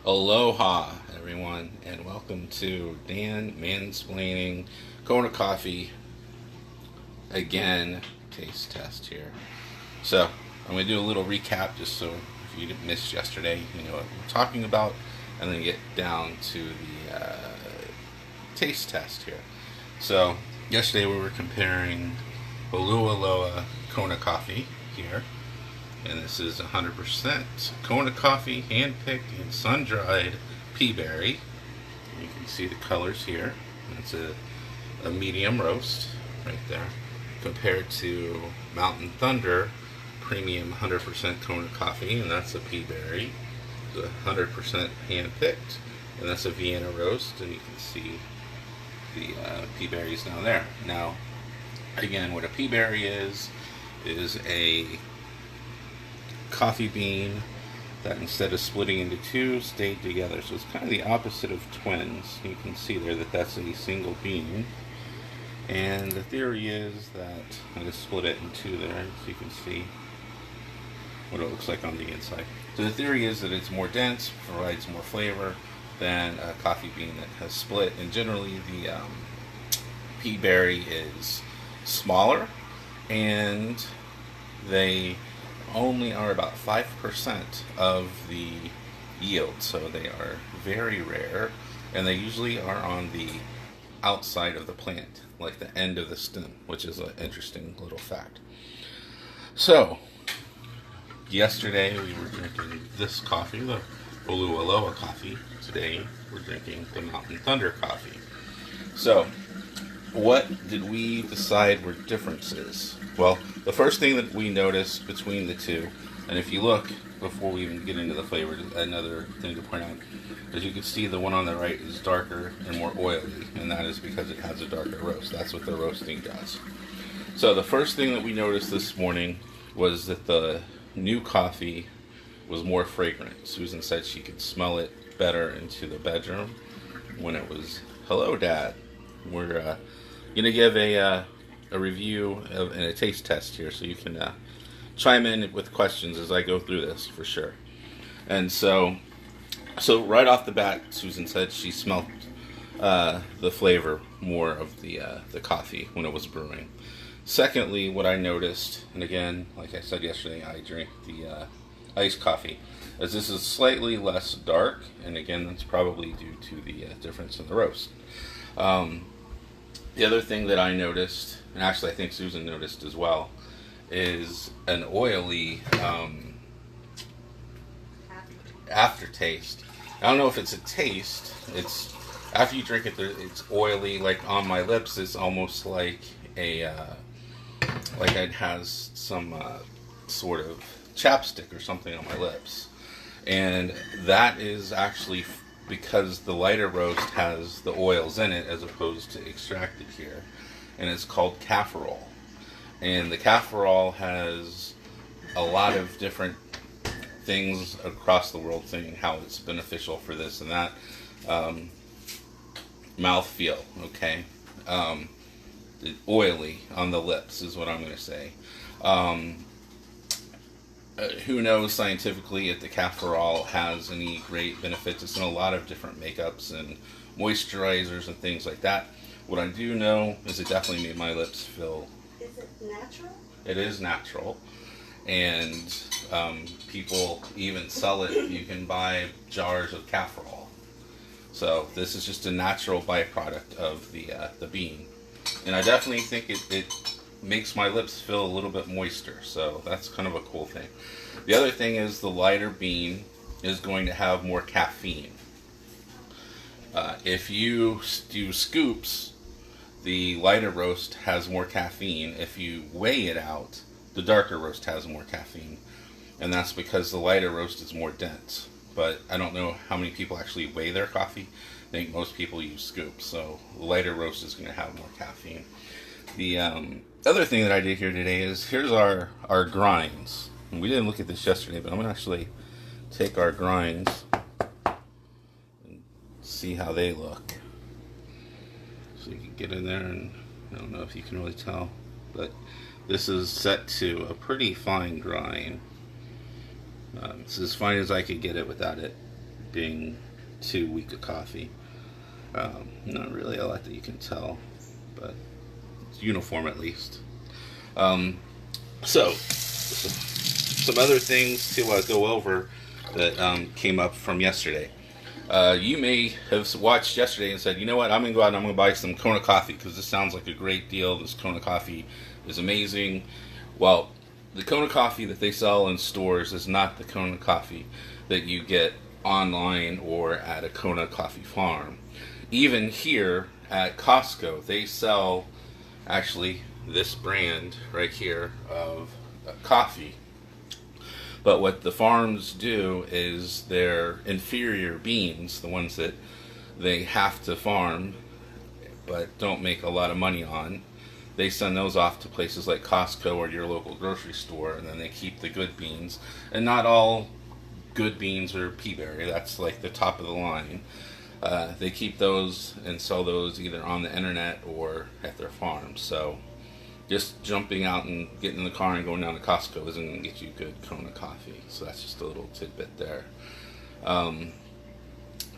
Aloha, everyone, and welcome to Dansplaining Kona Coffee. Again, taste test here. So, I'm going to do a little recap just so if you didn't miss yesterday, you know what we're talking about, and then get down to the taste test here. So, yesterday we were comparing Halualai Kona Coffee here. And this is 100% Kona coffee, hand-picked and sun-dried peaberry. You can see the colors here. It's a medium roast right there, compared to Mountain Thunder premium 100% Kona coffee, and that's a peaberry. It's 100% hand-picked, and that's a Vienna roast, and you can see the peaberries down there. Now, again, what a peaberry is a coffee bean that instead of splitting into two stayed together, so it's kind of the opposite of twins. You can see there that that's a single bean, and the theory is that I just split it in two there so you can see what it looks like on the inside. So the theory is that it's more dense, provides more flavor than a coffee bean that has split, and generally the peaberry is smaller, and they only are about 5% of the yield, so they are very rare, and they usually are on the outside of the plant, like the end of the stem, which is an interesting little fact. So, yesterday we were drinking this coffee, the Elua coffee. Today we're drinking the Mountain Thunder coffee. So, what did we decide were differences? Well, the first thing that we noticed between the two, and if you look before we even get into the flavor, another thing to point out is you can see the one on the right is darker and more oily, and that is because it has a darker roast. That's what the roasting does. So the first thing that we noticed this morning was that the new coffee was more fragrant. Susan said she could smell it better into the bedroom when it was, "Hello, Dad." We're going to give a review and a taste test here, so you can chime in with questions as I go through this for sure. And so right off the bat, Susan said she smelled the flavor more of the coffee when it was brewing. Secondly, what I noticed, and again, like I said yesterday, I drink the iced coffee, as this is slightly less dark, and again, that's probably due to the difference in the roast. The other thing that I noticed, and actually I think Susan noticed as well, is an oily aftertaste. I don't know if it's a taste. It's after you drink it, it's oily. Like on my lips, it's almost like like it has some sort of chapstick or something on my lips, and that is actually because the lighter roast has the oils in it as opposed to extracted here, and it's called kaffirol. And the kaffirol has a lot of different things across the world saying how it's beneficial for this and that. Mouthfeel, okay? Oily on the lips is what I'm going to say. Who knows scientifically if the kaffirol has any great benefits. It's in a lot of different makeups and moisturizers and things like that. What I do know is it definitely made my lips feel... Is it natural? It is natural. And people even sell it. You can buy jars of kaffirol. So this is just a natural byproduct of the bean. And I definitely think it makes my lips feel a little bit moister, so that's kind of a cool thing. The other thing is the lighter bean is going to have more caffeine. If you do scoops, the lighter roast has more caffeine. If you weigh it out, the darker roast has more caffeine, and that's because the lighter roast is more dense. But I don't know how many people actually weigh their coffee. I think most people use scoops, so the lighter roast is going to have more caffeine. The other thing that I did here today is here's our grinds. And we didn't look at this yesterday, but I'm going to actually take our grinds and see how they look. So you can get in there, and I don't know if you can really tell, but this is set to a pretty fine grind. It's as fine as I could get it without it being too weak a coffee. Not really a lot that you can tell, but it's uniform at least. So, some other things to go over that came up from yesterday. You may have watched yesterday and said, you know what, I'm going to go out and I'm going to buy some Kona coffee because this sounds like a great deal. This Kona coffee is amazing. Well, the Kona coffee that they sell in stores is not the Kona coffee that you get online or at a Kona coffee farm. Even here at Costco, they sell actually this brand right here of coffee. But what the farms do is their inferior beans, the ones that they have to farm but don't make a lot of money on, they send those off to places like Costco or your local grocery store, and then they keep the good beans. And not all good beans are peaberry. That's like the top of the line. They keep those and sell those either on the internet or at their farms. So just jumping out and getting in the car and going down to Costco isn't going to get you good Kona coffee. So that's just a little tidbit there.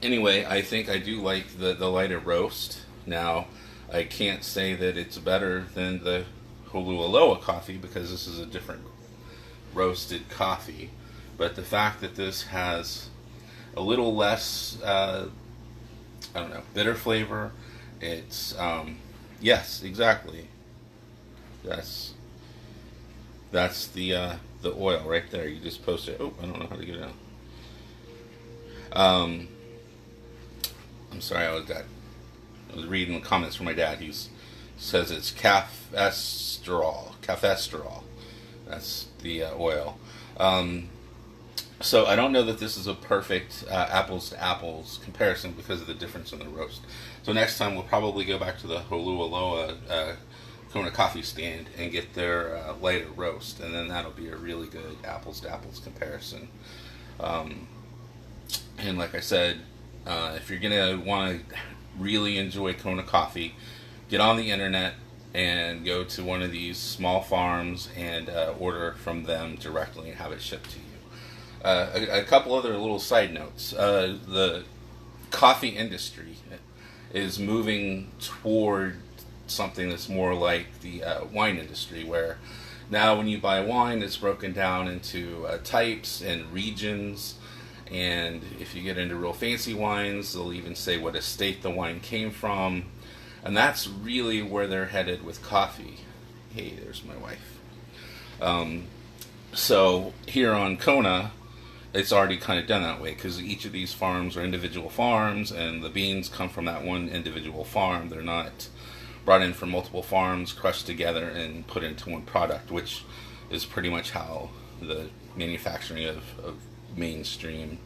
Anyway, I think I do like the lighter roast. Now, I can't say that it's better than the Halualai coffee because this is a different roasted coffee. But the fact that this has a little less, bitter flavor. It's, yes, exactly. That's the oil right there. You just post it. Oh, I don't know how to get it out. I'm sorry, I was reading the comments from my dad. He says it's cafesterol. That's the oil. So I don't know that this is a perfect apples to apples comparison because of the difference in the roast. So next time we'll probably go back to the Halualai Kona coffee stand and get their lighter roast, and then that'll be a really good apples to apples comparison. And like I said, if you're gonna want to really enjoy Kona coffee, get on the internet and go to one of these small farms and order from them directly and have it shipped to you. A couple other little side notes. The coffee industry is moving toward something that's more like the wine industry, where now when you buy wine, it's broken down into types and regions. And if you get into real fancy wines, they'll even say what estate the wine came from. And that's really where they're headed with coffee. Hey, there's my wife. So here on Kona, it's already kind of done that way because each of these farms are individual farms and the beans come from that one individual farm. They're not brought in from multiple farms, crushed together, and put into one product, which is pretty much how the manufacturing of mainstream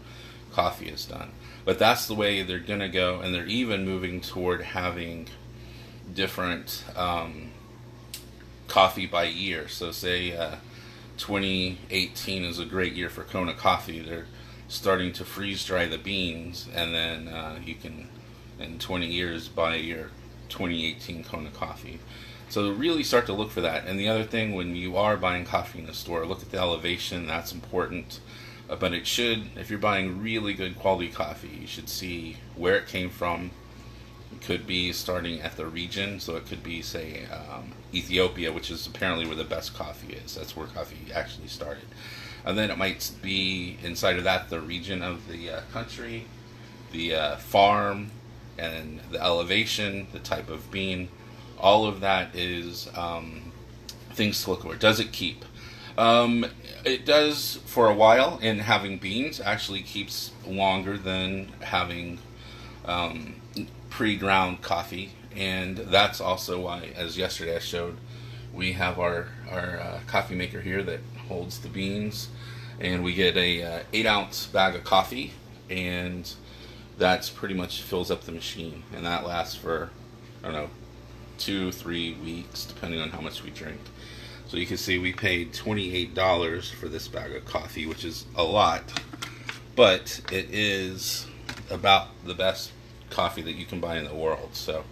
coffee is done. But that's the way they're going to go, and they're even moving toward having different coffee by year. So say 2018 is a great year for Kona coffee. They're starting to freeze dry the beans, and then you can, in 20 years, buy your 2018 Kona coffee. So really start to look for that. And the other thing, when you are buying coffee in the store, look at the elevation. That's important. But it should, if you're buying really good quality coffee, you should see where it came from. It could be starting at the region, so it could be, say, Ethiopia, which is apparently where the best coffee is. That's where coffee actually started. And then it might be inside of that the region of the country, the farm, and the elevation, the type of bean. All of that is things to look for. Does it keep? It does for a while, and having beans actually keeps longer than having pre-ground coffee. And that's also why, as yesterday I showed, we have our coffee maker here that holds the beans, and we get a 8-ounce bag of coffee, and that's pretty much fills up the machine, and that lasts for, 2-3 weeks, depending on how much we drink. So you can see we paid $28 for this bag of coffee, which is a lot, but it is about the best coffee that you can buy in the world. So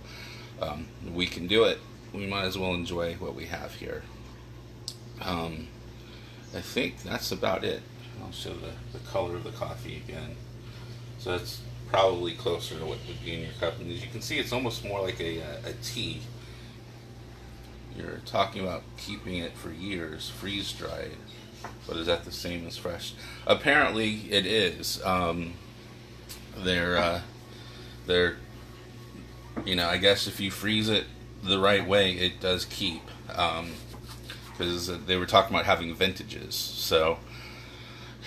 we can do it. We might as well enjoy what we have here. I think that's about it. I'll show the color of the coffee again. So that's probably closer to what would be in your cup. And as you can see, it's almost more like a tea. You're talking about keeping it for years, freeze dried. But is that the same as fresh? Apparently, it is. They're, I guess if you freeze it the right way, it does keep. Because they were talking about having vintages. So,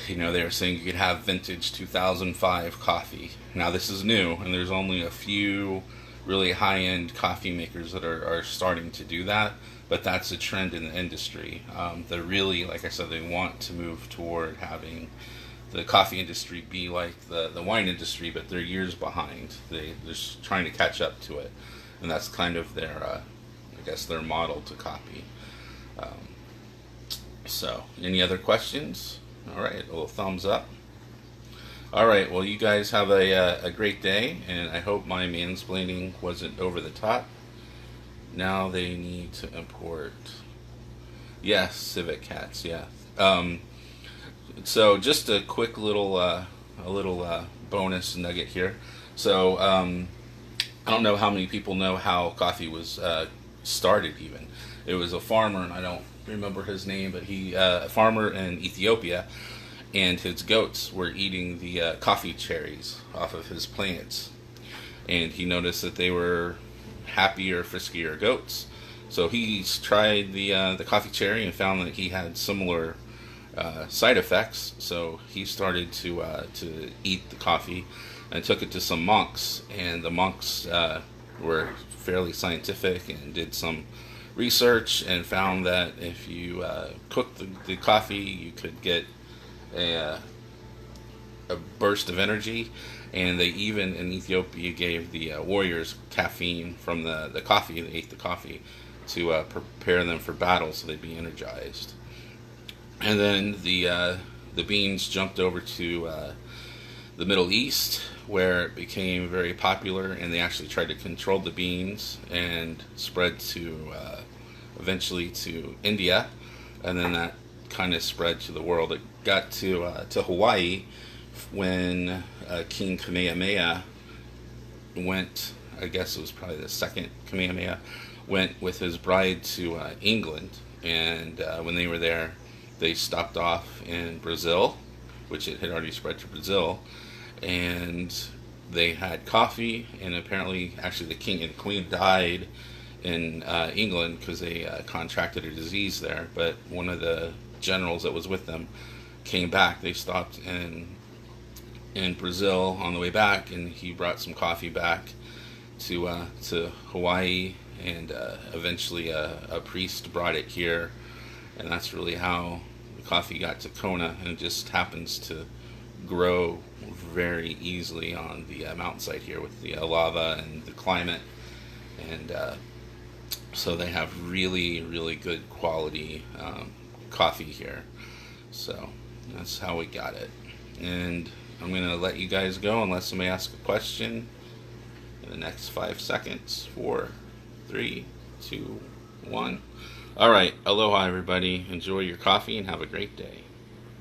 they were saying you could have vintage 2005 coffee. Now, this is new, and there's only a few really high-end coffee makers that are starting to do that. But that's a trend in the industry. They're really, like I said, they want to move toward having the coffee industry be like the wine industry, but they're years behind. They're just trying to catch up to it. And that's kind of their, their model to copy. So, any other questions? All right, a little thumbs up. All right, well, you guys have a great day, and I hope my mansplaining wasn't over the top. Now they need to import. Yes, Civet Cats. Yeah. So just a quick little bonus nugget here. So I don't know how many people know how coffee was started. Even it was a farmer, and I don't remember his name, but a farmer in Ethiopia, and his goats were eating the coffee cherries off of his plants, and he noticed that they were happier, friskier goats. So he tried the coffee cherry and found that he had similar side effects. So he started to eat the coffee and took it to some monks, and the monks were fairly scientific and did some research and found that if you cooked the coffee, you could get a burst of energy. And they even in Ethiopia gave the warriors caffeine from the coffee. They ate the coffee to prepare them for battle, so they'd be energized. And then the beans jumped over to the Middle East, where it became very popular, and they actually tried to control the beans and spread to eventually to India, and then that kind of spread to the world. It got to Hawaii when King Kamehameha went, I guess it was probably the second Kamehameha, went with his bride to England, and when they were there, they stopped off in Brazil, which it had already spread to Brazil, and they had coffee, and apparently, actually the king and queen died in England because they contracted a disease there, but one of the generals that was with them came back. They stopped in Brazil on the way back, and he brought some coffee back to Hawaii, and eventually a priest brought it here, and that's really how the coffee got to Kona, and it just happens to grow very easily on the mountainside here with the lava and the climate, and so they have really, really good quality coffee here. So that's how we got it. And I'm going to let you guys go unless somebody asks a question in the next 5 seconds. 4, 3, 2, 1. All right. Aloha, everybody. Enjoy your coffee and have a great day.